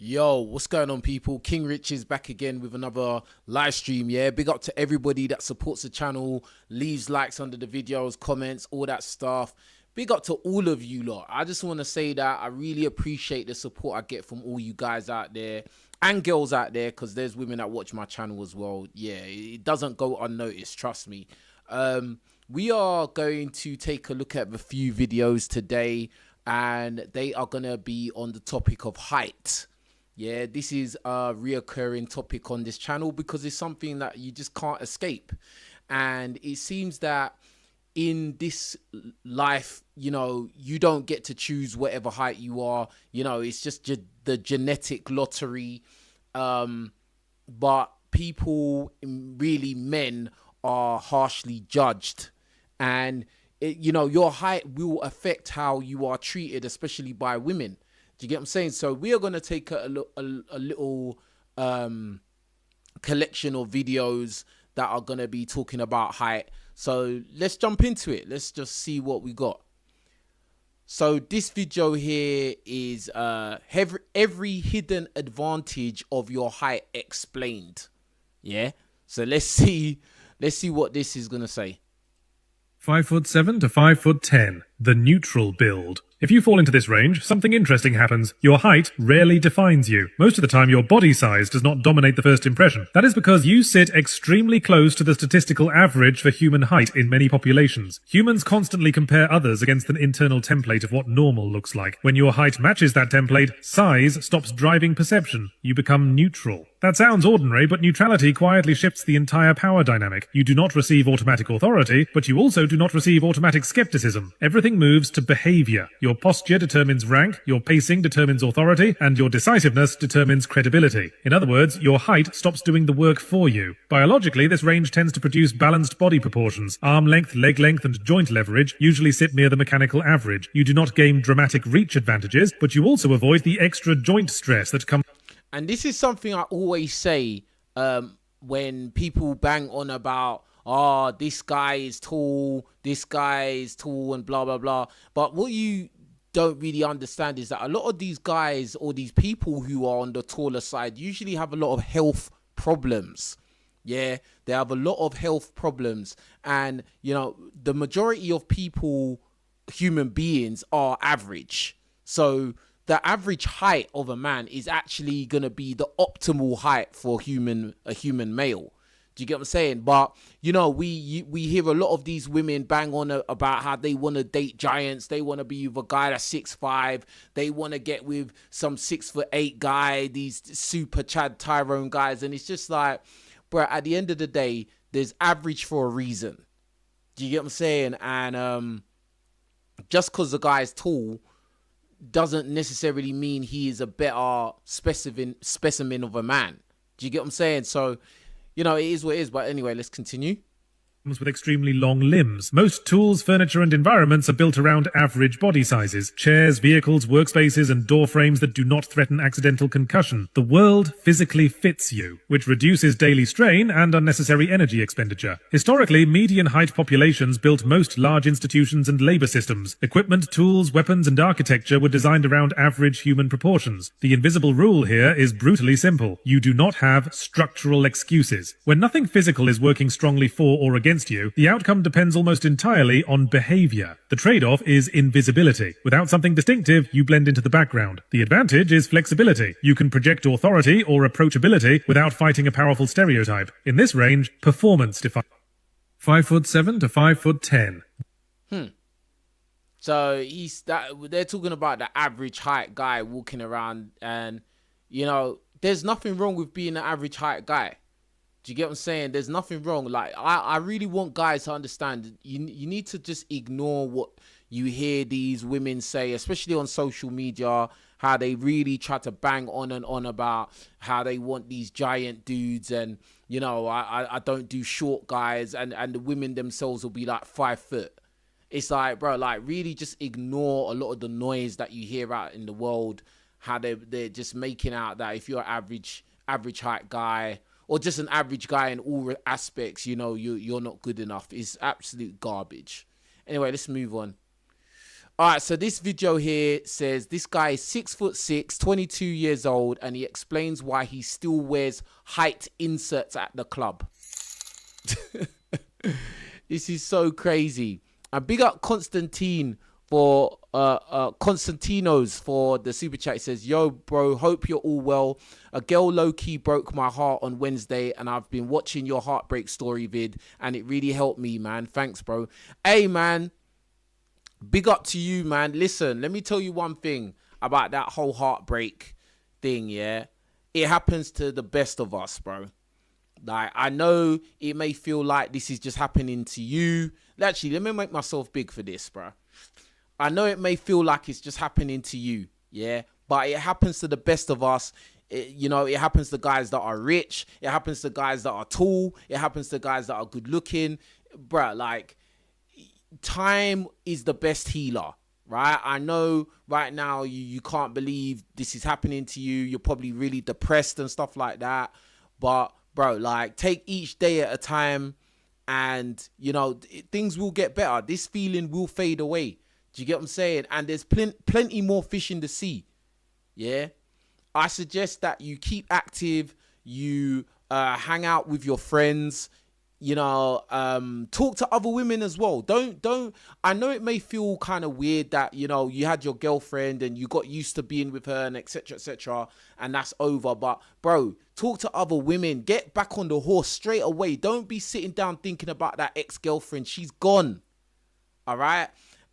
Yo, what's going on, people? King Rich is back again with another live stream. Yeah, big up to everybody that supports the channel, leaves likes under the videos, comments, all that stuff. Big up to all of you lot. I just want to say that I really appreciate the support I get from all you guys out there and girls out there, because there's women that watch my channel as well. Yeah, it doesn't go unnoticed, trust me. We are going to take a look at a few videos today, and they are going to be on the topic of height. Yeah, this is a reoccurring topic on this channel because it's something that you just can't escape. And it seems that in this life, you know, you don't get to choose whatever height you are. You know, it's just the genetic lottery. But people, really men, are harshly judged. And, you know, your height will affect how you are treated, especially by women. Do you get what I'm saying? So we are going to take a little collection of videos that are going to be talking about height. So let's jump into it. Let's just see what we got. So this video here is every hidden advantage of your height explained. Yeah. So let's see what this is going to say. 5'7" to 5'10", the neutral build. If you fall into this range, something interesting happens. Your height rarely defines you. Most of the time, your body size does not dominate the first impression. That is because you sit extremely close to the statistical average for human height in many populations. Humans constantly compare others against an internal template of what normal looks like. When your height matches that template, size stops driving perception. You become neutral. That sounds ordinary, but neutrality quietly shifts the entire power dynamic. You do not receive automatic authority, but you also do not receive automatic skepticism. Everything moves to behavior. Your posture determines rank, your pacing determines authority, and your decisiveness determines credibility. In other words, your height stops doing the work for you. Biologically, this range tends to produce balanced body proportions. Arm length, leg length, and joint leverage usually sit near the mechanical average. You do not gain dramatic reach advantages, but you also avoid the extra joint stress that comes. And this is something I always say when people bang on about, oh, this guy is tall, and blah, blah, blah. But what you don't really understand is that a lot of these guys or these people who are on the taller side usually have a lot of health problems. Yeah, they have a lot of health problems. And, you know, the majority of people, human beings, are average. So the average height of a man is actually going to be the optimal height for a human male. Do you get what I'm saying? But, you know, we hear a lot of these women bang on about how they want to date giants. They want to be with a guy that's 6'5". They want to get with some 6'8" guy, these super Chad Tyrone guys. And it's just like, bro, at the end of the day, there's average for a reason. Do you get what I'm saying? And just because the guy is tall doesn't necessarily mean he is a better specimen of a man. Do you get what I'm saying? So, you know, it is what it is. But anyway, let's continue. With extremely long limbs. Most tools, furniture, and environments are built around average body sizes. Chairs, vehicles, workspaces, and door frames that do not threaten accidental concussion. The world physically fits you, which reduces daily strain and unnecessary energy expenditure. Historically, median height populations built most large institutions and labor systems. Equipment, tools, weapons, and architecture were designed around average human proportions. The invisible rule here is brutally simple. You do not have structural excuses. When nothing physical is working strongly for or against you, the outcome depends almost entirely on behavior. The trade-off is invisibility. Without something distinctive, you blend into the background. The advantage is flexibility. You can project authority or approachability without fighting a powerful stereotype. In this range, performance defines 5'7" to 5'10". So they're talking about the average height guy walking around, and, you know, there's nothing wrong with being an average height guy. Do you get what I'm saying? There's nothing wrong. Like, I really want guys to understand, you need to just ignore what you hear these women say, especially on social media, how they really try to bang on and on about how they want these giant dudes, and, you know, I don't do short guys, and the women themselves will be like 5 foot. It's like, bro, like, really just ignore a lot of the noise that you hear out in the world, how they're just making out that if you're an average height guy, or just an average guy in all aspects, you know, you're not good enough. It's absolute garbage. Anyway, let's move on. All right, so this video here says this guy is 6'6", 22 years old, and he explains why he still wears height inserts at the club. This is so crazy. And big up Constantine for Constantinos for the super chat. It says, yo bro, hope you're all well. A girl low-key broke my heart on Wednesday, and I've been watching your heartbreak story vid, and it really helped me, man. Thanks, bro. Hey man, big up to you, man. Listen, let me tell you one thing about that whole heartbreak thing. Yeah, it happens to the best of us, bro. Like, I know it may feel like this is just happening to you. Actually, let me make myself big for this, bro. I know it may feel like it's just happening to you, yeah, but it happens to the best of us. It happens to guys that are rich. It happens to guys that are tall. It happens to guys that are good looking, bro. Like, time is the best healer, right? I know right now you can't believe this is happening to you. You're probably really depressed and stuff like that, but bro, like, take each day at a time, and things will get better. This feeling will fade away. Do you get what I'm saying? And there's plenty more fish in the sea. Yeah, I suggest that you keep active. You hang out with your friends. Talk to other women as well. Don't. I know it may feel kind of weird that you had your girlfriend and you got used to being with her and etc., and that's over. But bro, talk to other women. Get back on the horse straight away. Don't be sitting down thinking about that ex-girlfriend. She's gone. All right.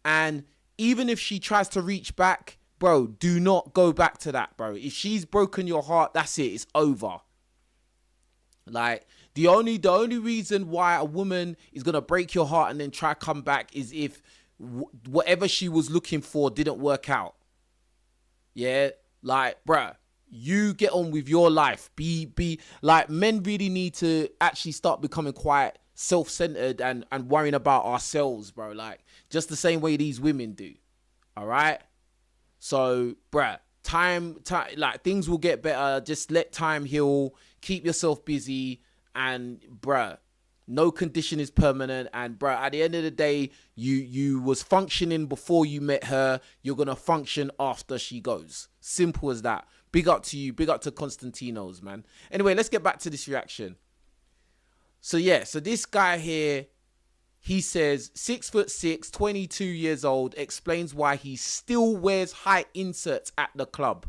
And even if she tries to reach back, bro, do not go back to that, bro. If she's broken your heart, that's it. It's over. Like, the only reason why a woman is going to break your heart and then try to come back is if whatever she was looking for didn't work out. Yeah, like, bruh, you get on with your life. Be like, men really need to actually start becoming quite self-centered and worrying about ourselves, bro. Like, just the same way these women do. All right? So, bruh, time, like, things will get better. Just let time heal. Keep yourself busy. And bruh, no condition is permanent. And bruh, at the end of the day, you was functioning before you met her. You're gonna function after she goes. Simple as that. Big up to you. Big up to Constantinos, man. Anyway, let's get back to this reaction. So yeah, so this guy here, he says 6'6", 22 years old, explains why he still wears height inserts at the club.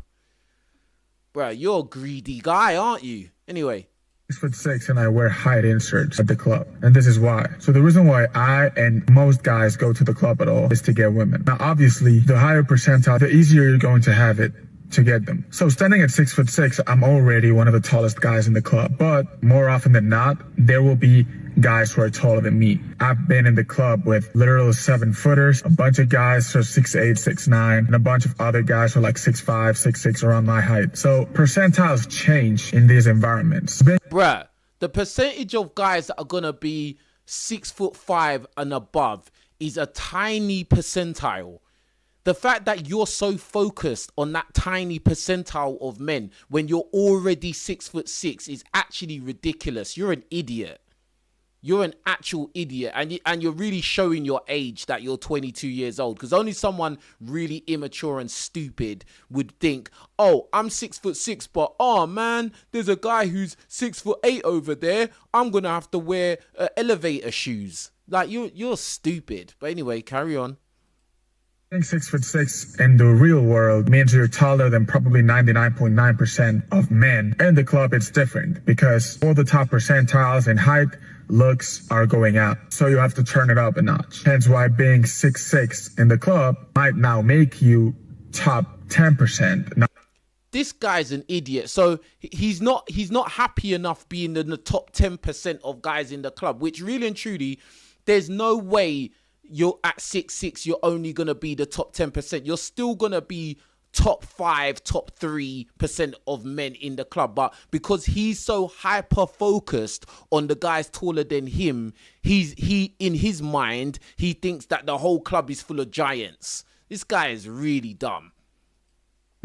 Bruh, you're a greedy guy, aren't you? Anyway. 6'6" and I wear height inserts at the club. And this is why. So the reason why I and most guys go to the club at all is to get women. Now, obviously, the higher percentile, the easier you're going to have it to get them. So standing at 6'6", I'm already one of the tallest guys in the club. But more often than not, there will be guys who are taller than me. I've been in the club with literal 7-footers, a bunch of guys who are 6'8", 6'9", and a bunch of other guys who are like 6'5", 6'6", around my height. So percentiles change in these environments. Bruh, the percentage of guys that are gonna be 6'5" and above is a tiny percentile. The fact that you're so focused on that tiny percentile of men when you're already 6'6" is actually ridiculous. You're an idiot. You're an actual idiot, and you're really showing your age that you're 22 years old, because only someone really immature and stupid would think, oh, I'm 6'6", but oh man, there's a guy who's 6'8" over there. I'm gonna have to wear elevator shoes. Like, you're stupid. But anyway, carry on. Being 6'6" in the real world means you're taller than probably 99.9% of men. In the club, it's different because all the top percentiles in height, looks are going up. So you have to turn it up a notch. Hence why being 6'6" in the club might now make you top 10%. Now, this guy's an idiot. So he's not happy enough being in the top 10% of guys in the club, which really and truly, there's no way you're at 6'6", you're only going to be the top 10%. You're still going to be top 5, top 3% of men in the club. But because he's so hyper focused on the guys taller than him, he in his mind, he thinks that the whole club is full of giants. This guy is really dumb.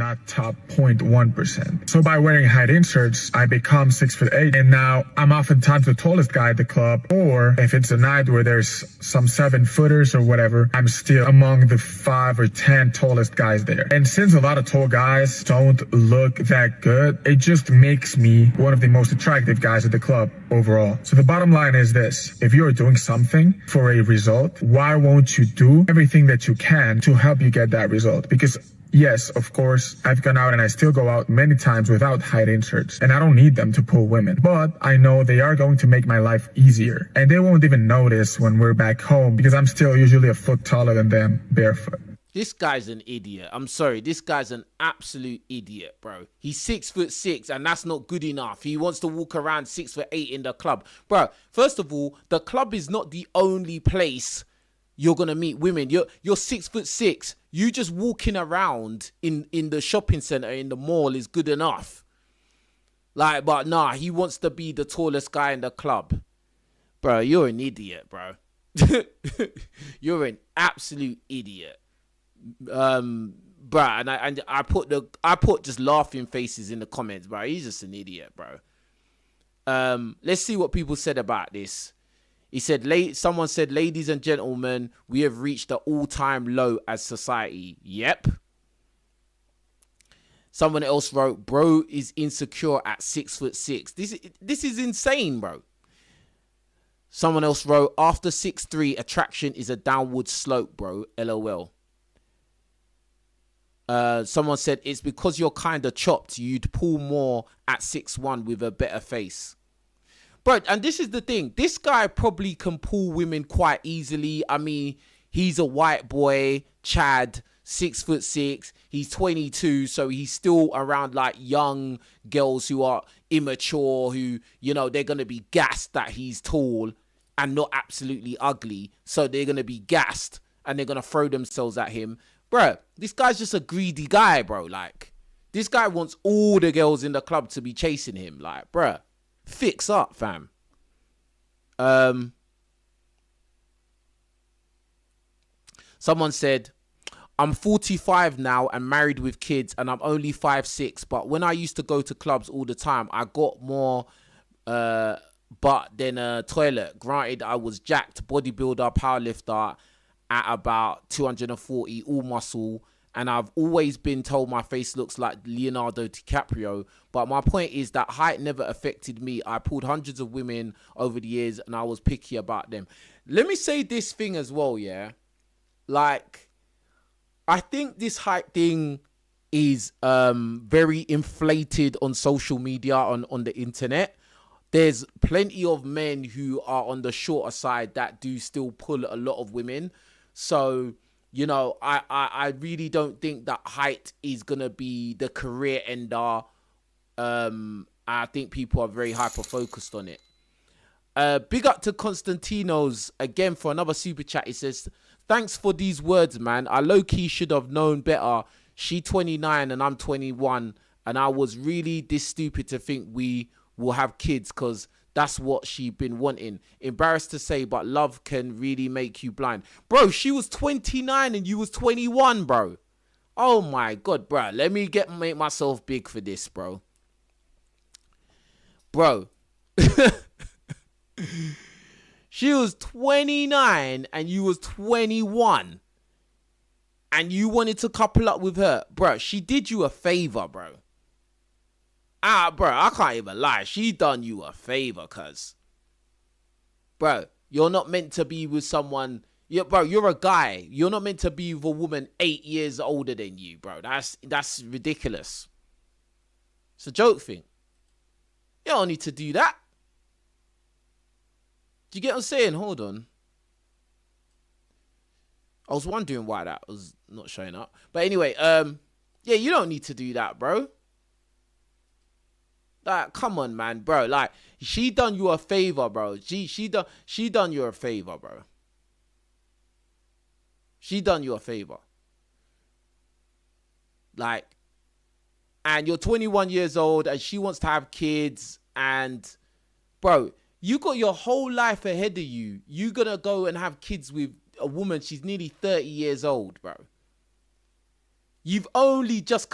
not top 0.1%. So by wearing height inserts, I become 6'8", and now I'm oftentimes the tallest guy at the club. Or if it's a night where there's some 7-footers or whatever, I'm still among the 5 or 10 tallest guys there. And since a lot of tall guys don't look that good, it just makes me one of the most attractive guys at the club overall. So the bottom line is this: if you're doing something for a result, why won't you do everything that you can to help you get that result? Because yes, of course, I've gone out and I still go out many times without height inserts, and I don't need them to pull women. But I know they are going to make my life easier, and they won't even notice when we're back home because I'm still usually a foot taller than them barefoot. This guy's an idiot. I'm sorry. This guy's an absolute idiot, bro. He's 6'6", and that's not good enough. He wants to walk around 6'8" in the club. Bro, first of all, the club is not the only place you're gonna meet women. You're 6'6". You just walking around in the shopping center, in the mall, is good enough. Like, but nah, he wants to be the tallest guy in the club. Bro, you're an idiot, bro. You're an absolute idiot. Bro, and I put just laughing faces in the comments, bro. He's just an idiot, bro. Let's see what people said about this. He said, someone said, ladies and gentlemen, we have reached an all-time low as society. Yep. Someone else wrote, bro is insecure at 6'6". This is insane, bro. Someone else wrote, after 6'3", attraction is a downward slope, bro. LOL. Someone said, it's because you're kind of chopped. You'd pull more at 6'1" with a better face. Bro, and this is the thing. This guy probably can pull women quite easily. I mean, he's a white boy, Chad, 6'6". He's 22, so he's still around like young girls who are immature, who, you know, they're going to be gassed that he's tall and not absolutely ugly. So they're going to be gassed and they're going to throw themselves at him. Bro, this guy's just a greedy guy, bro. Like, this guy wants all the girls in the club to be chasing him. Like, bro. Fix up, fam. Someone said, I'm 45 now and married with kids, and I'm only 5'6", but when I used to go to clubs all the time, I got more butt than a toilet. Granted, I was jacked, bodybuilder, powerlifter at about 240, all muscle, and I've always been told my face looks like Leonardo DiCaprio. But my point is that height never affected me. I pulled hundreds of women over the years and I was picky about them. Let me say this thing as well, yeah? Like, I think this height thing is very inflated on social media, on the internet. There's plenty of men who are on the shorter side that do still pull a lot of women. So, you know, I really don't think that height is going to be the career ender. I think people are very hyper-focused on it. Big up to Constantinos again for another super chat. He says, thanks for these words, man. I low-key should have known better. She 29 and I'm 21. And I was really this stupid to think we will have kids because that's what she been wanting. Embarrassed to say, but love can really make you blind. Bro, she was 29 and you was 21, bro. Oh my God, bro. Let me make myself big for this, bro. Bro. She was 29 and you was 21. And you wanted to couple up with her. Bro, she did you a favor, bro. Bro, I can't even lie. She done you a favor, cuz. Bro, you're not meant to be with someone. Bro, you're a guy. You're not meant to be with a woman 8 years older than you, bro. That's ridiculous. It's a joke thing. You don't need to do that. Do you get what I'm saying? Hold on. I was wondering why that was not showing up. But anyway, yeah, you don't need to do that, bro. Like, come on, man, bro. Like, she done you a favor, bro. She done you a favor, bro. She done you a favor. Like, and you're 21 years old and she wants to have kids and, bro, you got your whole life ahead of you. You gonna go and have kids with a woman, she's nearly 30 years old, bro. You've only just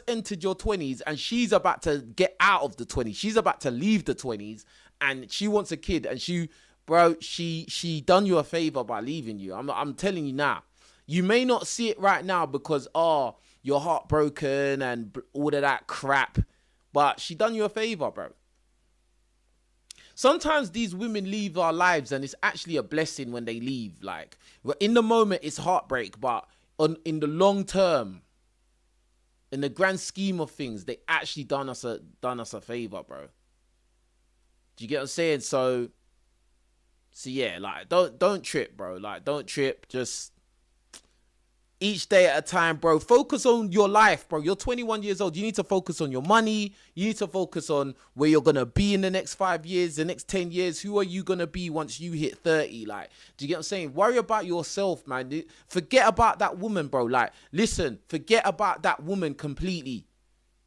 entered your 20s, and she's about to get out of the 20s. She's about to leave the 20s, and she wants a kid, and she done you a favor by leaving you. I'm telling you now. You may not see it right now because you're heartbroken and all of that crap, but she done you a favor, bro. Sometimes these women leave our lives, and it's actually a blessing when they leave. Like, in the moment, it's heartbreak, but in the long term, in the grand scheme of things, they actually done us a favor, bro. Do you get what I'm saying? So yeah, like, don't trip, bro. Like, don't trip. Just each day at a time, bro. Focus on your life, bro. You're 21 years old. You need to focus on your money. You need to focus on where you're going to be in the next 5 years, the next 10 years. Who are you going to be once you hit 30? Like, do you get what I'm saying? Worry about yourself, man. Forget about that woman, bro. Like, listen, forget about that woman completely.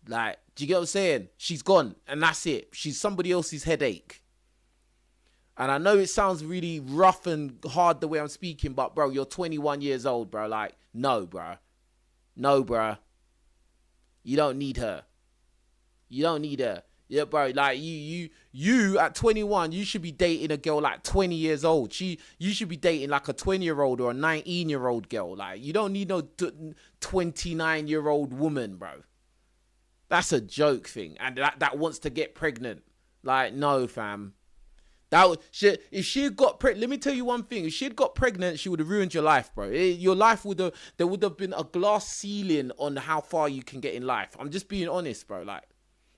Like, do you get what I'm saying? She's gone, and that's it. She's somebody else's headache. And I know it sounds really rough and hard the way I'm speaking, but, bro, you're 21 years old, bro. Like, no, bro. No, bro. You don't need her. You don't need her. Yeah, bro. Like, you at 21, you should be dating a girl like 20 years old. You should be dating like a 20-year-old or a 19-year-old girl. Like, you don't need no 29-year-old woman, bro. That's a joke thing. And that wants to get pregnant. Like, no, fam. If she had got pregnant, let me tell you one thing. If she had got pregnant, she would have ruined your life, bro. Your life there would have been a glass ceiling on how far you can get in life. I'm just being honest, bro. Like,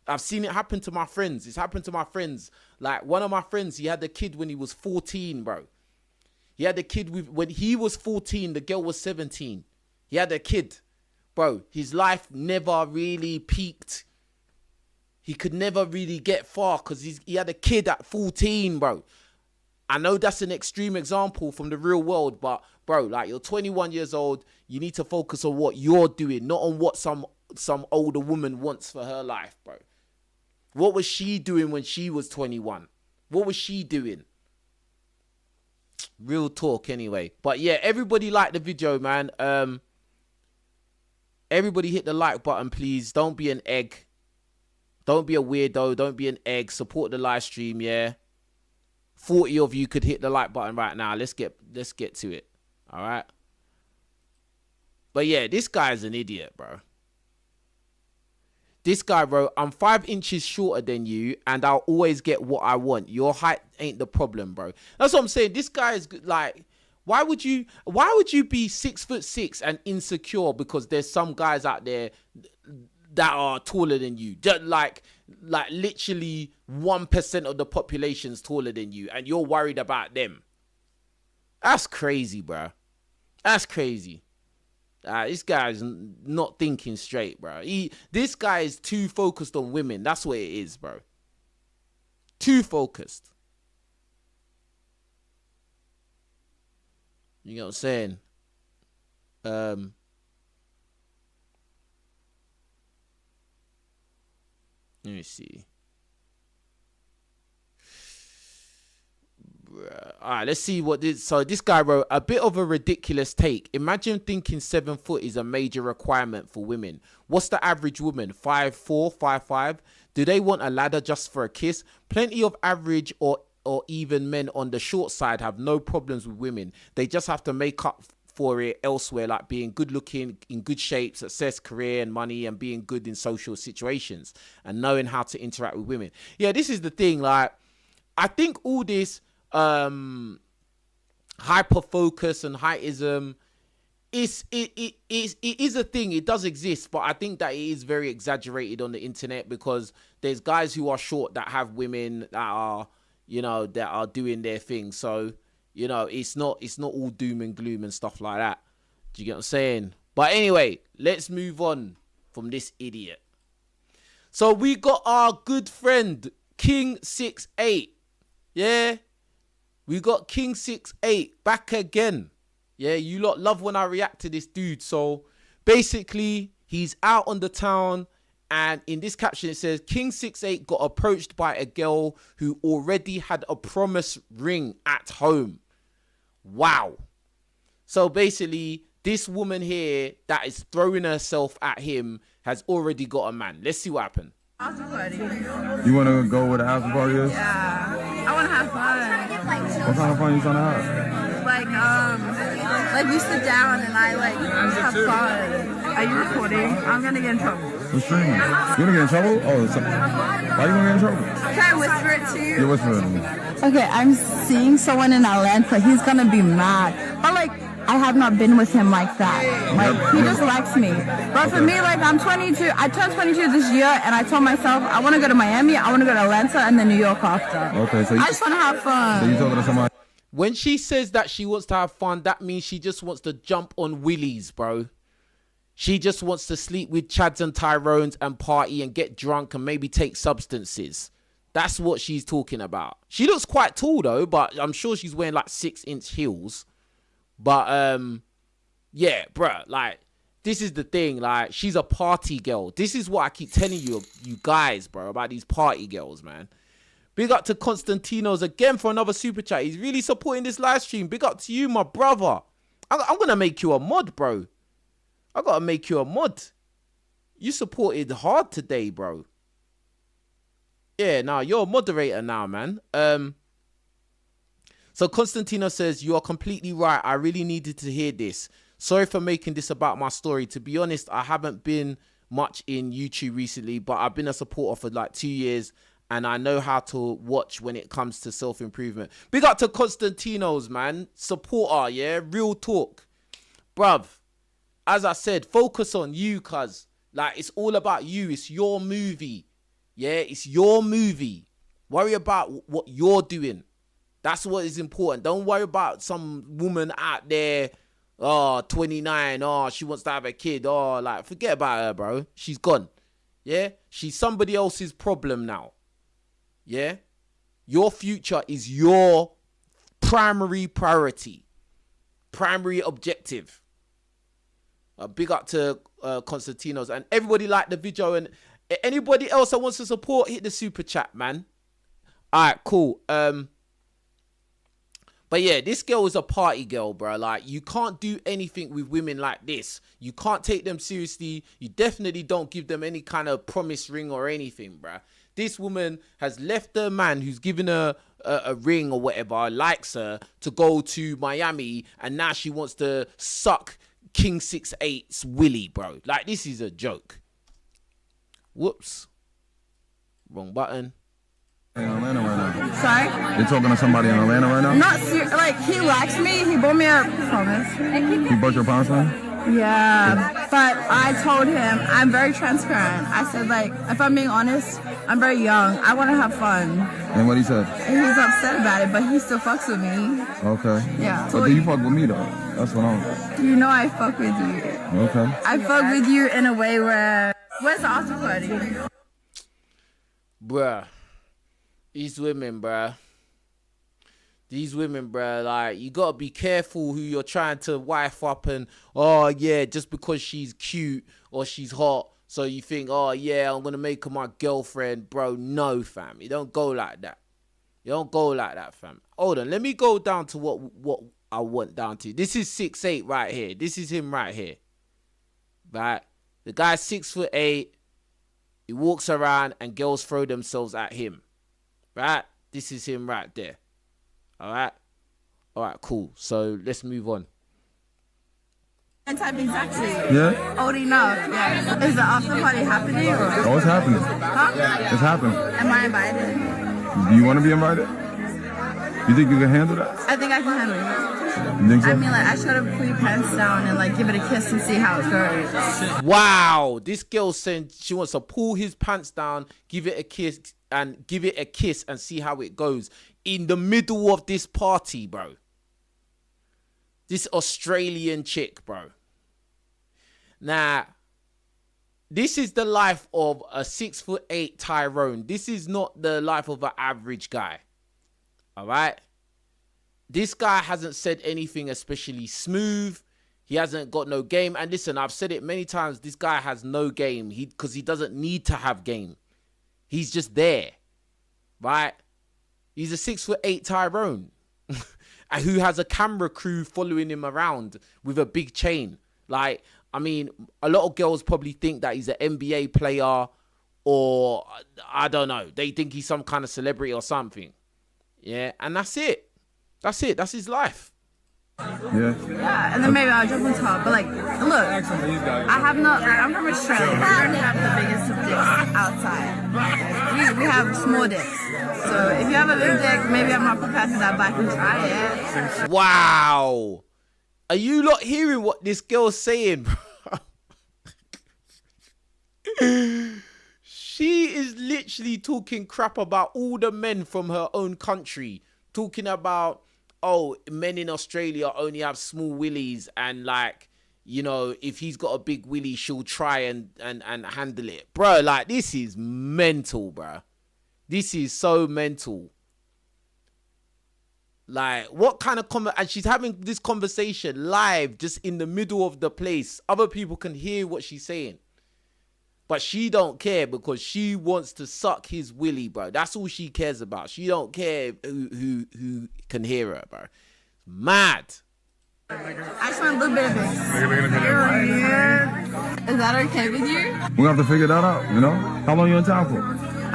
I've seen it happen to my friends. It's happened to my friends. Like, one of my friends, he had a kid when he was 14, bro. He had a kid when he was 14, the girl was 17. He had a kid. Bro, his life never really peaked. He could never really get far because he had a kid at 14, bro. I know that's an extreme example from the real world, but, bro, like, you're 21 years old. You need to focus on what you're doing, not on what some older woman wants for her life, bro. What was she doing when she was 21? What was she doing? Real talk, anyway. But, yeah, everybody like the video, man. Everybody hit the like button, please. Don't be an egg. Don't be a weirdo. Don't be an egg. Support the live stream, yeah? 40 of you could hit the like button right now. Let's get to it. All right? But yeah, this guy's an idiot, bro. This guy wrote, I'm 5 inches shorter than you, and I'll always get what I want. Your height ain't the problem, bro. That's what I'm saying. This guy is like, why would you be 6'6" and insecure because there's some guys out there that are taller than you? Just like literally 1% of the population's taller than you, and you're worried about them. That's crazy, bro. That's crazy. This guy's not thinking straight, bro. This guy is too focused on women. That's what it is, bro. Too focused. You know what I'm saying? Let me see. All right, let's see what this. So this guy wrote, a bit of a ridiculous take. Imagine thinking 7 foot is a major requirement for women. What's the average woman? 5'4", 5'5"? Do they want a ladder just for a kiss? Plenty of average or even men on the short side have no problems with women. They just have to make up for it elsewhere, like being good looking, in good shape, success, career and money, and being good in social situations and knowing how to interact with women. Yeah, this is the thing. Like, I think all this hyper focus and heightism it is a thing. It does exist, but I think that it is very exaggerated on the internet because there's guys who are short that have women that are, that are doing their thing. So, it's not all doom and gloom and stuff like that. Do you get what I'm saying? But anyway, let's move on from this idiot. So we got our good friend King68. Yeah, we got King68 back again. Yeah, you lot love when I react to this dude. So basically, he's out on the town, and in this caption it says, King68 got approached by a girl who already had a promise ring at home. Wow. So basically, This woman here that is throwing herself at him has already got a man. Let's see what happened. After party. You want to go where the after party is? Yeah. I want to have fun. What kind of fun you trying to have? Like we sit down and I have fun. Are you recording? I'm gonna get in trouble. We're streaming. You're gonna get in trouble? Oh, why you gonna get in trouble? Can I whisper it to you? You're whispering to me. Okay, I'm seeing someone in Atlanta. He's gonna be mad. But I have not been with him like that. He just likes me. But for me, I'm 22. I turned 22 this year, and I told myself I want to go to Miami, I want to go to Atlanta, and then New York after. Okay, so I just want to have fun. So you talking to somebody? When she says that she wants to have fun, that means she just wants to jump on willies, bro. She just wants to sleep with Chads and Tyrones and party and get drunk and maybe take substances. That's what she's talking about. She looks quite tall though, but I'm sure she's wearing 6-inch heels. But yeah, bruh, this is the thing. She's a party girl. This is what I keep telling you guys, bro, about these party girls, man. Big up to Constantinos again for another super chat. He's really supporting this live stream. Big up to you, my brother. I'm gonna make you a mod, bro. I gotta make you a mod. You supported hard today, bro. Yeah, now you're a moderator now, man. So Constantino says, you are completely right. I really needed to hear this. Sorry for making this about my story. To be honest, I haven't been much in YouTube recently, but I've been a supporter for 2 years and I know how to watch when it comes to self-improvement. Big up to Constantinos, man. Supporter, yeah? Real talk. Bruv, as I said, focus on you, cuz. It's all about you. It's your movie. Yeah, it's your movie. Worry about what you're doing. That's what is important. Don't worry about some woman out there, 29, she wants to have a kid. Forget about her, bro. She's gone. Yeah? She's somebody else's problem now. Yeah? Your future is your primary priority. Primary objective. Big up to Constantinos. And everybody liked the video. And anybody else that wants to support, hit the super chat, man. Alright, cool. But yeah, this girl is a party girl, bro. You can't do anything with women like this. You can't take them seriously. You definitely don't give them any kind of promise ring or anything, bro. This woman has left her man who's given her a ring or whatever, likes her, to go to Miami, and now she wants to suck King 6'8's willy, bro. This is a joke. Whoops. Wrong button. In Atlanta right now. Sorry? You're talking to somebody in Atlanta right now? Not he likes me. He bought me a promise. He bought your promise ring? Yeah, but I told him, I'm very transparent. I said, if I'm being honest, I'm very young. I want to have fun. And what he said? He's upset about it, but he still fucks with me. Okay. Yeah. But do you fuck with me, though? That's what I'm... You know I fuck with you. Okay. I fuck with you in a way where... Where's the after party? Bruh. These women, bruh. These women, bruh, you gotta be careful who you're trying to wife up and, just because she's cute or she's hot, so you think, I'm gonna make her my girlfriend. Bro, no, fam. You don't go like that. You don't go like that, fam. Hold on, let me go down to what I want down to. This is 6'8" right here. This is him right here. Right? The guy's 6'8". He walks around and girls throw themselves at him. Right? This is him right there. Alright, cool. So let's move on. Type exactly. Yeah? Old enough, yeah. Is the after party happening? Or? Oh, it's happening. Huh? It's happening. Am I invited? Do you want to be invited? You think you can handle that? I think I can handle it. You think so? I mean, I should have put your pants down and give it a kiss and see how it goes. Wow, this girl saying she wants to pull his pants down, give it a kiss and see how it goes. In the middle of this party, bro. This Australian chick, bro. Now, this is the life of a 6'8" Tyrone. This is not the life of an average guy. All right? This guy hasn't said anything especially smooth. He hasn't got no game. And listen, I've said it many times. This guy has no game because he doesn't need to have game. He's just there. Right? He's a 6'8" Tyrone. who has a camera crew following him around with a big chain. Like, I mean, a lot of girls probably think that he's an NBA player, or I don't know. They think he's some kind of celebrity or something. Yeah, and that's it. That's his life. Yeah, and then maybe I'll jump on top. But like, look, I have not. Like, I'm from Australia. We don't have the biggest of dicks outside. We have small dicks. So if you have a big dick, maybe I'm not prepared for that, but I can try it. Wow, are you not hearing what this girl's saying, bro? She is literally talking crap about all the men from her own country, talking about, oh, men in Australia only have small willies, and like, you know, if he's got a big willy, she'll try and handle it. Bro, like, this is mental, bro. This is so mental. Like, what kind of and she's having this conversation live, just in the middle of the place. Other people can hear what she's saying. But she don't care because she wants to suck his willy, bro. That's all she cares about. She don't care who can hear her, bro. Mad. I just want a little bit of this. Is that okay with you? We have to figure that out, you know? How long you in town for?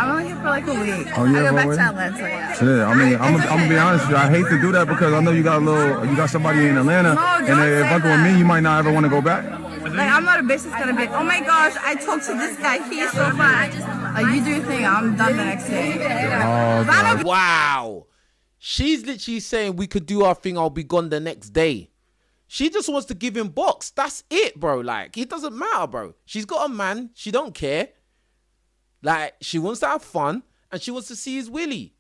I'm only here for like a week. Oh, yeah, I go back for a to week? Atlanta, yeah. Yeah, I mean, I'm gonna be honest with you. I hate to do that because I know you got somebody in Atlanta, No, and don't if say fucking with that. me, you might not ever want to go back. Like, I'm not a bitch that's gonna be like, oh my gosh, I talked to this guy, he's so fun. Like, you do your thing, I'm done the next day. Oh, I don't Wow. She's literally saying we could do our thing, I'll be gone the next day. She just wants to give him box. That's it, bro. Like, it doesn't matter, bro. She's got a man. She don't care. Like, she wants to have fun, and she wants to see his willy.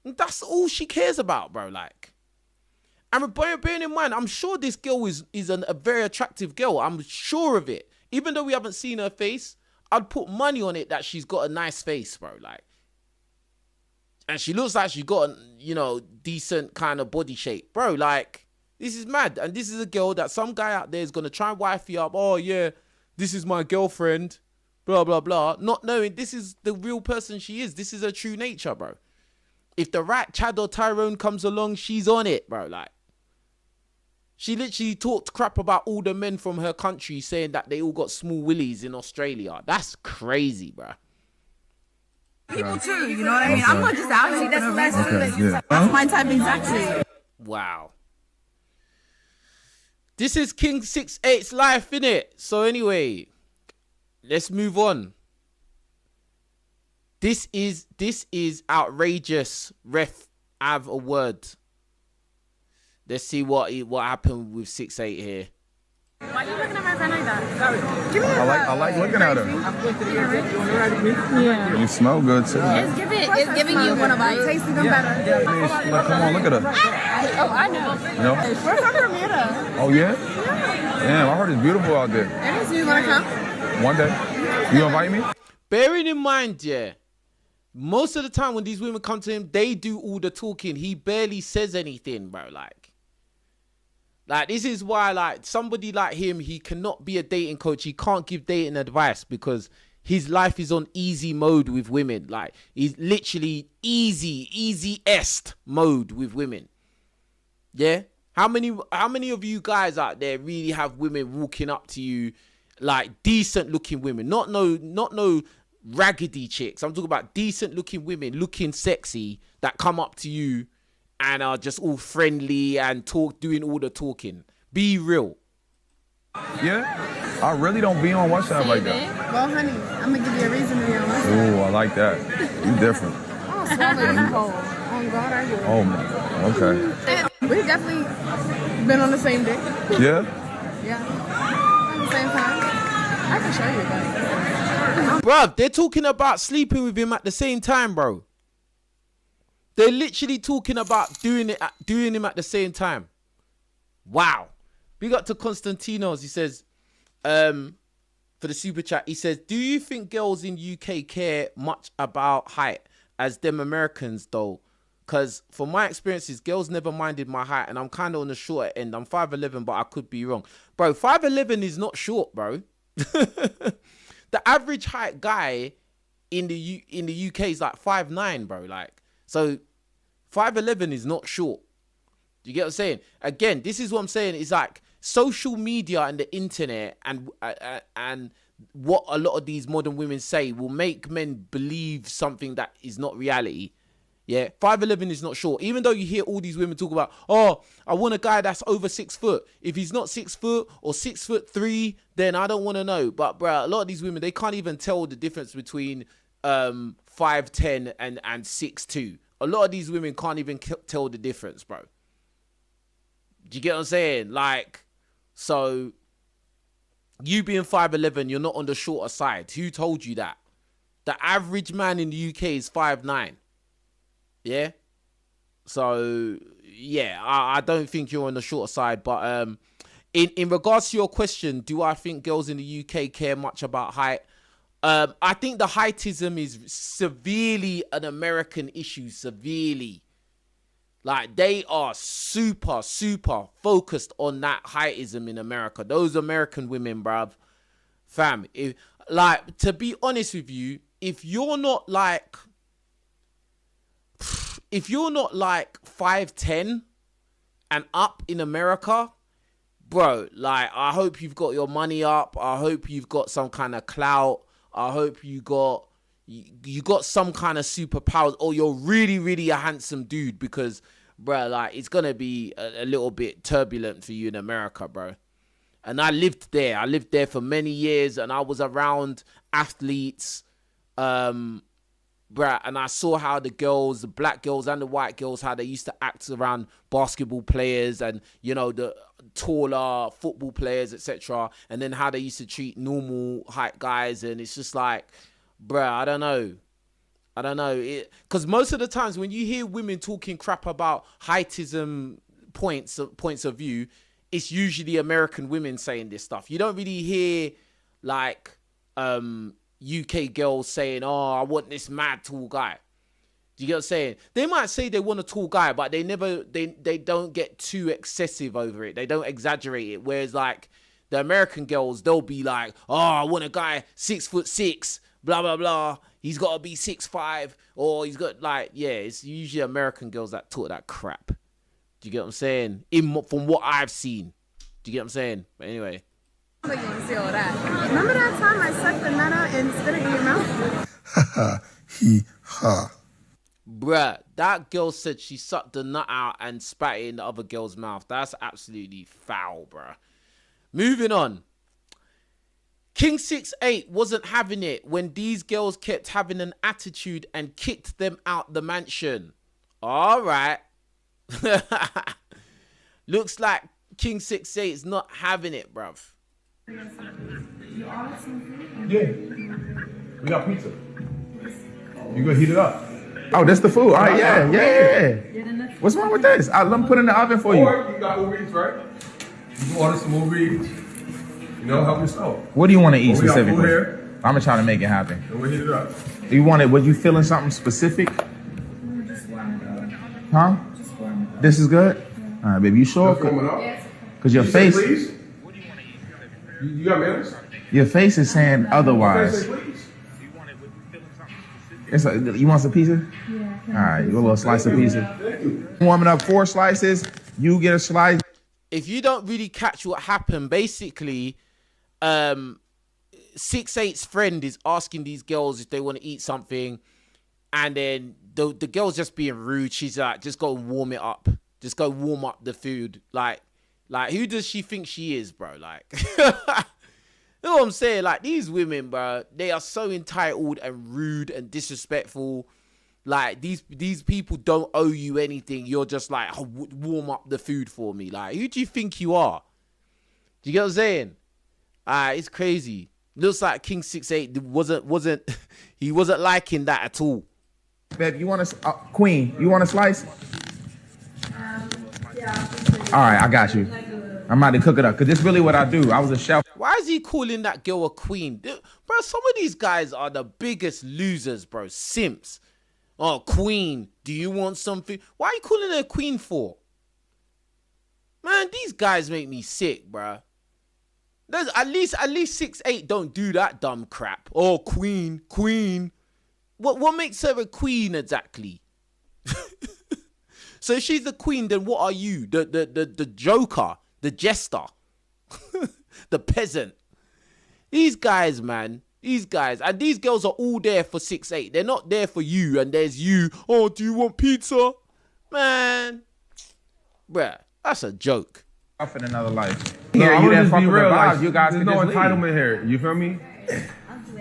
And that's all she cares about, bro. Like, and bearing in mind, I'm sure this girl is a very attractive girl. I'm sure of it. Even though we haven't seen her face, I'd put money on it that she's got a nice face, bro. Like, and she looks like she got a, you know, decent kind of body shape, bro. Like, this is mad. And this is a girl that some guy out there is going to try and wife you up. Oh, yeah, this is my girlfriend, blah, blah, blah. Not knowing this is the real person she is. This is her true nature, bro. If the right Chad or Tyrone comes along, she's on it, bro. Like, she literally talked crap about all the men from her country, saying that they all got small willies in Australia. That's crazy, bro. people too, you know what I mean? I'm not just out here. That's yeah. That's my type exactly. Wow. This is King 6'8's life, innit? So anyway, let's move on. This is outrageous. Ref, have a word. Let's see what happened with 6'8 here. Why are you looking at my friend like that? Give me a I like looking at her. Yeah. You smell good too. It's giving you one of my tastes even better. Come on, look at her. Oh, I know. You know? We're from Bermuda. Oh yeah? Damn, I heard it's beautiful out there. It is. You want to come? One day. You invite me? Bearing in mind, yeah, most of the time when these women come to him, they do all the talking. He barely says anything, bro. Like, this is why, like, somebody like him, he cannot be a dating coach. He can't give dating advice because his life is on easy mode with women. Like, he's literally easiest mode with women. Yeah? How many of you guys out there really have women walking up to you, like, decent looking women? Not no raggedy chicks. I'm talking about decent looking women, looking sexy, that come up to you and are just all friendly and doing all the talking. Be real. Yeah? I really don't be on WhatsApp like that. Well, honey, I'm going to give you a reason to be on WhatsApp. Ooh, I like that. You different. Oh, swallow you whole. Oh, God, are you? Oh my. Okay. We've definitely been on the same day. Yeah? Yeah. At the same time. I can show you that. Bruv, they're talking about sleeping with him at the same time, bro. They're literally talking about doing him at the same time. Wow. We got to Constantinos. He says, for the super chat, he says, do you think girls in UK care much about height as them Americans though? Because from my experiences, girls never minded my height, and I'm kind of on the shorter end. I'm 5'11", but I could be wrong. Bro, 5'11" is not short, bro. The average height guy in the UK is like 5'9", bro. Like, so 5'11" is not short. Do you get what I'm saying? Again, this is what I'm saying. It's like social media and the internet and what a lot of these modern women say will make men believe something that is not reality. Yeah, 5'11" is not short. Even though you hear all these women talk about, oh, I want a guy that's over 6 foot. If he's not 6 foot or 6'3", then I don't want to know. But bro, a lot of these women, they can't even tell the difference between 5'10" and 6'2". A lot of these women can't even tell the difference, bro. Do you get what I'm saying? Like, so you being 5'11", you're not on the shorter side. Who told you that? The average man in the UK is 5'9". Yeah. So yeah, I don't think you're on the shorter side. But in regards to your question, do I think girls in the UK care much about height? I think the heightism is severely an American issue. Severely. Like, they are super focused on that heightism in America. Those American women, bruv. Fam, to be honest with you, if you're not like 5'10" and up in America, bro, like, I hope you've got your money up. I hope you've got some kind of clout. I hope you got some kind of superpowers, or you're really a handsome dude, because, bro, like, it's gonna be a little bit turbulent for you in America, bro. And I lived there. I lived there for many years, and I was around athletes, bruh, and I saw how the girls, the black girls and the white girls, how they used to act around basketball players and, you know, the taller football players, etc. And then how they used to treat normal height guys. And it's just like, bruh, I don't know. Because most of the times when you hear women talking crap about heightism points of view, it's usually American women saying this stuff. You don't really hear, like, UK girls saying, oh, I want this mad tall guy. Do you get what I'm saying? They might say they want a tall guy, but they don't get too excessive over it. They don't exaggerate it. Whereas, like, the American girls, they'll be like, oh, I want a guy 6'6", blah, blah, blah. He's got to be 6'5", or he's got, like, yeah, it's usually American girls that talk that crap. Do you get what I'm saying? From what I've seen. Do you get what I'm saying? But anyway. But you want to see all that. Remember that time I sucked the nut out and spit it in your mouth? Ha ha. Bruh, that girl said she sucked the nut out and spat it in the other girl's mouth. That's absolutely foul, bruh. Moving on. King 6'8" wasn't having it when these girls kept having an attitude and kicked them out the mansion. All right. Looks like King 6'8" is not having it, bruv. Yeah. We got pizza. You gonna heat it up? Oh, that's the food. All right, yeah. What's wrong with this? Let me put it in the oven for you. Or you got Uber Eats, right? You can order some Uber Eats. You know, help yourself. What do you want to eat We got food specifically? here, I'm gonna try to make it happen. and we'll heat it up. You want it? Was you feeling something specific? Huh? This is good. All right, baby. You sure? Just warm it up. Cause your You say face, please? You got mayonnaise? your face is saying Okay, otherwise. say please. You want some pizza? Yeah. All right, you want a little slice of pizza. Thank you. Warming up 4 slices. You get a slice. If you don't really catch what happened, basically, 6'8's friend is asking these girls if they want to eat something, and then the girl's just being rude. She's like, just go warm it up. Just go warm up the food. Like, who does she think she is, bro? Like, you know what I'm saying? Like, these women, bro, they are so entitled and rude and disrespectful. Like, these people don't owe you anything. You're just like, oh, warm up the food for me. Like, who do you think you are? Do you get what I'm saying? It's crazy. Looks like King 6'8" wasn't liking that at all. Babe, you want a queen? You want a slice? Yeah. All right, I got you. I'm about to cook it up because this is really what I do. I was a chef. Why is he calling that girl a queen? Bro, some of these guys are the biggest losers, bro. Simps. Oh, queen, do you want something? Why are you calling her a queen for? Man, these guys make me sick, bro. There's at least 6'8" don't do that dumb crap. Oh, queen. What makes her a queen exactly? So if she's the queen, then what are you? The joker, the jester, the peasant. These guys, man. These guys. And these girls are all there for 6'8". They're not there for you. And there's you. Oh, do you want pizza? Man. Bruh, that's a joke. Off in another life. No, Here, I'm you gonna didn't just fuck be with real. the Like, vibes. You guys there's can no just entitlement leave. here. You feel me?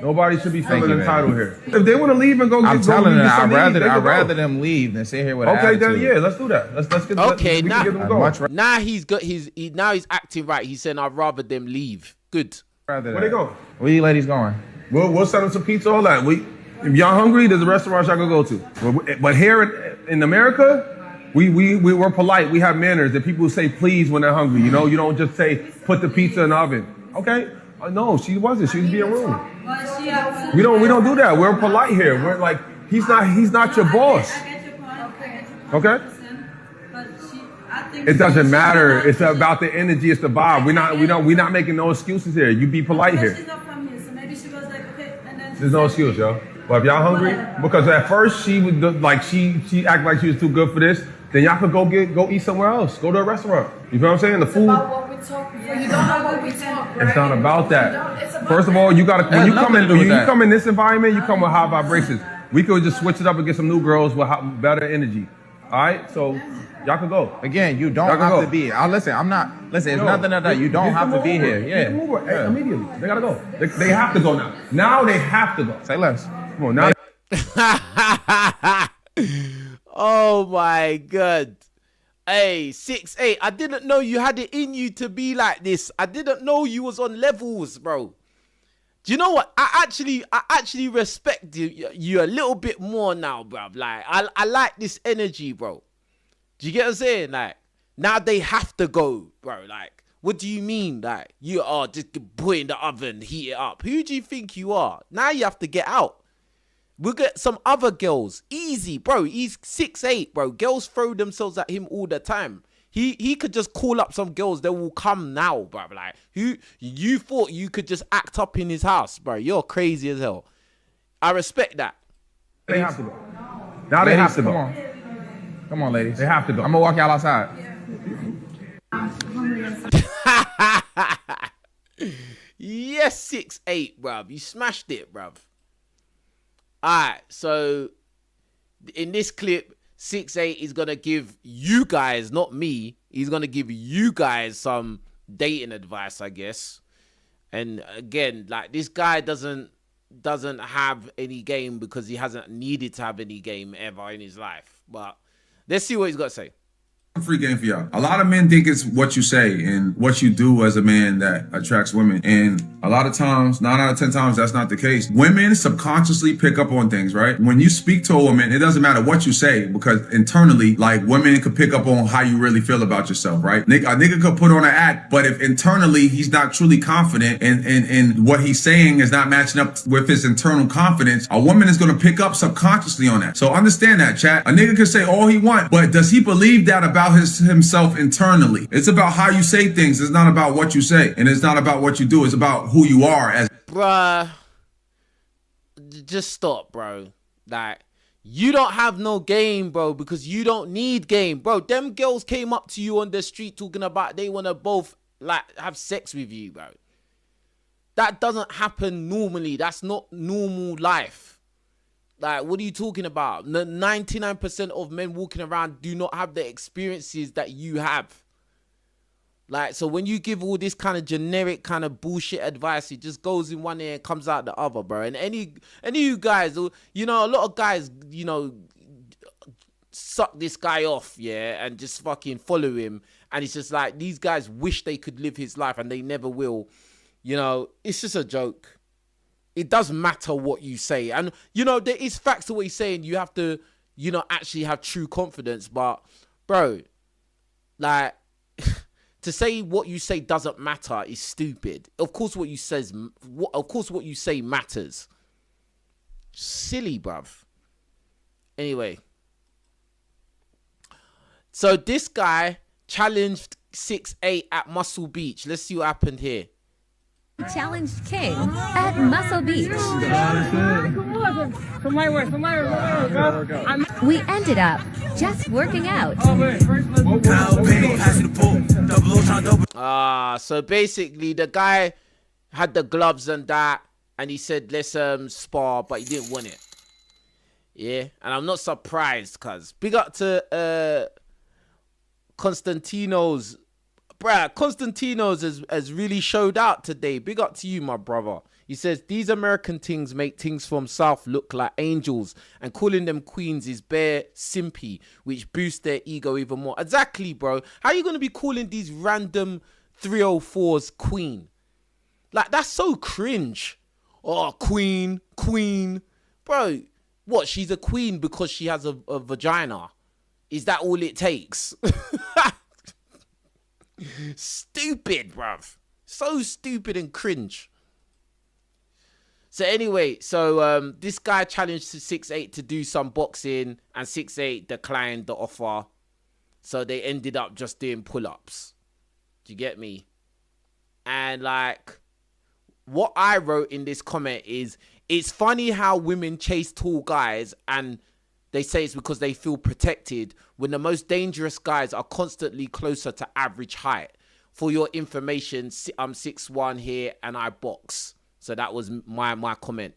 Nobody should be feeling you, entitled man. here. If they want to leave and go, I'm get telling go, them, get I'd something to eat, they rather can go. them leave than sit here with Okay, an then attitude. yeah, let's do that. Let's get. Okay, we now- can get them I'd going. much Now he's got now he's acting right. He's saying, I'd rather them leave. Good. rather Where they going? Where you ladies going? We'll send them some pizza. All that. If y'all hungry, there's a restaurant y'all can go to. But here in America, we're polite. We have manners. And people say please when they're hungry. You know, you don't just say put the pizza in the oven. Okay? No, she wasn't. She was being rude. We don't do that. We're polite here. We're like he's not your boss. Okay? It doesn't matter. It's about the energy. It's the vibe. We're not making no excuses here. You be polite here. There's no excuse, yo. But if y'all hungry, because at first she would like she acted like she was too good for this. Then y'all could go eat somewhere else. Go to a restaurant. You know what I'm saying? The food. About what we talk before. You don't know what we talk. It's not about that. It's about First of all, you gotta when you come in do with when you that. come in this environment, you come with high vibrations. We could just switch it up and get some new girls with better energy. All right, so y'all can go. Again, you don't Y'all can have go. to be. Listen, I'm not. Listen, it's Yo, nothing like that. You don't get have to them be over. here. Get Yeah. them over. Hey, immediately. They gotta go. They have to go now. Now they have to go. Say less. Come on now. Oh my God. Hey, 6'8". I didn't know you had it in you to be like this. I didn't know you was on levels, bro. Do you know what? I actually respect you a little bit more now, bro. Like, I like this energy, bro. Do you get what I'm saying? Like, now they have to go, bro. Like, what do you mean? Like, you are just put in the oven, heat it up. Who do you think you are? Now you have to get out. We'll get some other girls. Easy, bro. He's 6'8", bro. Girls throw themselves at him all the time. He could just call up some girls. They will come now, bro. Like, who you thought you could just act up in his house, bro? You're crazy as hell. I respect that. They have to go. Now they have to Come go. on. Come on, ladies. They have to go. I'm gonna walk y'all outside. Yes, 6'8", bruv. You smashed it, bruv. Alright, so in this clip, 6'8" is gonna give you guys, not me, he's gonna give you guys some dating advice, I guess. And again, like, this guy doesn't have any game because he hasn't needed to have any game ever in his life. But let's see what he's got to say. Free game for y'all. A lot of men think it's what you say and what you do as a man that attracts women. And a lot of times, 9 out of 10 times, that's not the case. Women subconsciously pick up on things, right? When you speak to a woman, it doesn't matter what you say because internally, like, women could pick up on how you really feel about yourself, right? A nigga could put on an act, but if internally he's not truly confident and what he's saying is not matching up with his internal confidence, a woman is going to pick up subconsciously on that. So understand that, chat. A nigga could say all he wants, but does he believe that about himself internally? It's about how you say things. It's not about what you say, and it's not about what you do. It's about who you are as. Bruh, just stop, bro. Like, you don't have no game, bro, because you don't need game, bro. Them girls came up to you on the street talking about they want to both, like, have sex with you, bro. That doesn't happen normally. That's not normal life. Like, what are you talking about? 99% of men walking around do not have the experiences that you have. Like, so when you give all this kind of generic kind of bullshit advice, it just goes in one ear and comes out the other, bro. And any of you guys, you know, a lot of guys, you know, suck this guy off, yeah, and just fucking follow him. And it's just like, these guys wish they could live his life and they never will. You know, it's just a joke. It does matter what you say. And, you know, there is facts to what he's saying. You have to, you know, actually have true confidence. But, bro, like, to say what you say doesn't matter is stupid. Of course what you say matters. Silly, bruv. Anyway. So this guy challenged 6'8" at Muscle Beach. Let's see what happened here. challenged King at Muscle Beach. We ended up just working out. So basically the guy had the gloves and that, and he said let's spar, but he didn't want it. Yeah, and I'm not surprised, cuz big up to Constantino's has really showed out today. Big up to you, my brother. He says these American things make things from South look like angels, and calling them queens is bare simpy, which boosts their ego even more. Exactly, bro. How are you gonna be calling these random 304s queen? Like, that's so cringe. Oh, queen, bro. What? She's a queen because she has a vagina? Is that all it takes? Stupid, bruv. So stupid and cringe. So anyway, this guy challenged 6'8" to do some boxing, and 6'8" declined the offer. So they ended up just doing pull-ups. Do you get me? And like, what I wrote in this comment is, it's funny how women chase tall guys and they say it's because they feel protected, when the most dangerous guys are constantly closer to average height. For your information, I'm 6'1" here and I box. So that was my comment.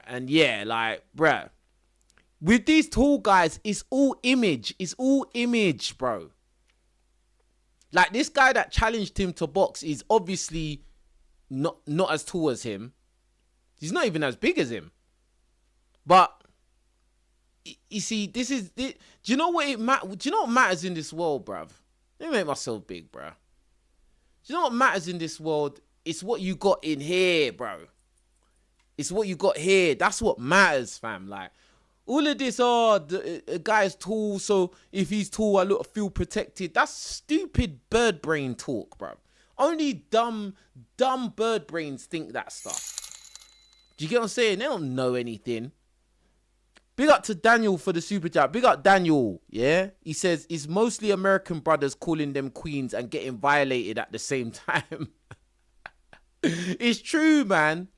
And yeah, like, bruh, with these tall guys, it's all image. It's all image, bro. Like, this guy that challenged him to box is obviously not as tall as him. He's not even as big as him. But you see, do you know what do you know what matters in this world, bruv? Let me make myself big, bruh. Do you know what matters in this world? It's what you got in here, bro. It's what you got here. That's what matters, fam. Like, all of this, the guy's tall, so if he's tall, I feel protected. That's stupid bird brain talk, bro. Only dumb bird brains think that stuff. Do you get what I'm saying? They don't know anything. Big up to Daniel for the super chat. Big up Daniel, yeah? He says, it's mostly American brothers calling them queens and getting violated at the same time. It's true, man.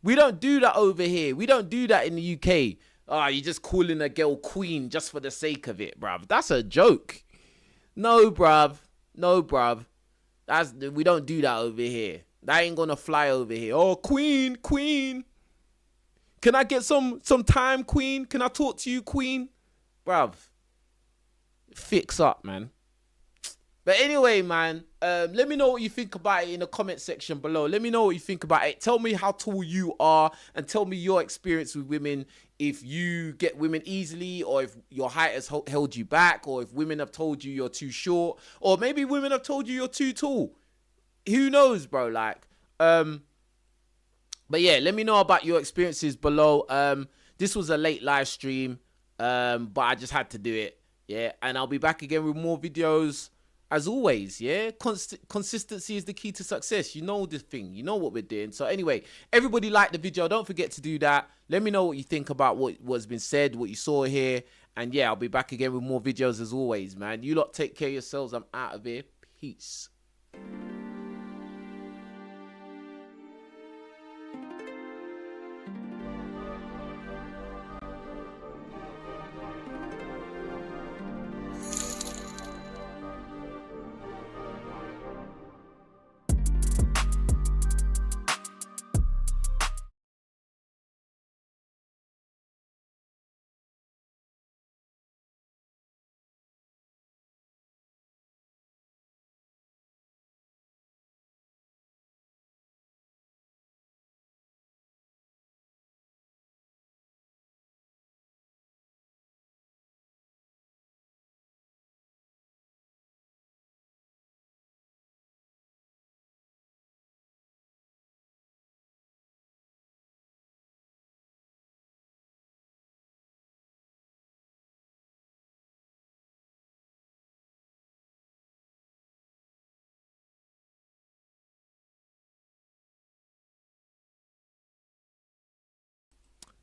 We don't do that over here. We don't do that in the UK. You're just calling a girl queen just for the sake of it, bruv. That's a joke. No, bruv. We don't do that over here. That ain't gonna fly over here. Oh, queen. Can I get some time, queen? Can I talk to you, queen? Bruv. Fix up, man. But anyway, man, let me know what you think about it in the comment section below. Let me know what you think about it. Tell me how tall you are and tell me your experience with women. If you get women easily, or if your height has held you back, or if women have told you you're too short, or maybe women have told you you're too tall. Who knows, bro? Like, but yeah, let me know about your experiences below. This was a late live stream, but I just had to do it. Yeah, and I'll be back again with more videos. As always, yeah, consistency is the key to success. You know the thing. You know what we're doing. So anyway, everybody like the video. Don't forget to do that. Let me know what you think about what's been said, what you saw here. And yeah, I'll be back again with more videos as always, man. You lot take care of yourselves. I'm out of here. Peace.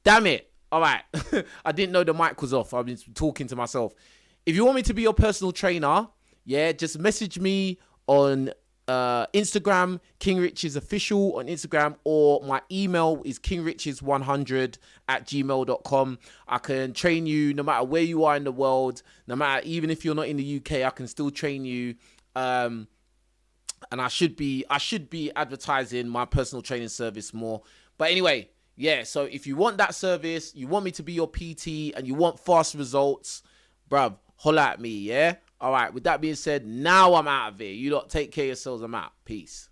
Damn it. All right. I didn't know the mic was off. I've been talking to myself. If you want me to be your personal trainer, yeah, just message me on Instagram, King Riches Official on Instagram, or my email is kingriches100@gmail.com. I can train you no matter where you are in the world, no matter, even if you're not in the UK, I can still train you. And I should be advertising my personal training service more. But anyway, yeah, so if you want that service, you want me to be your PT, and you want fast results, bruv, holla at me, yeah? All right, with that being said, now I'm out of here. You lot take care of yourselves. I'm out. Peace.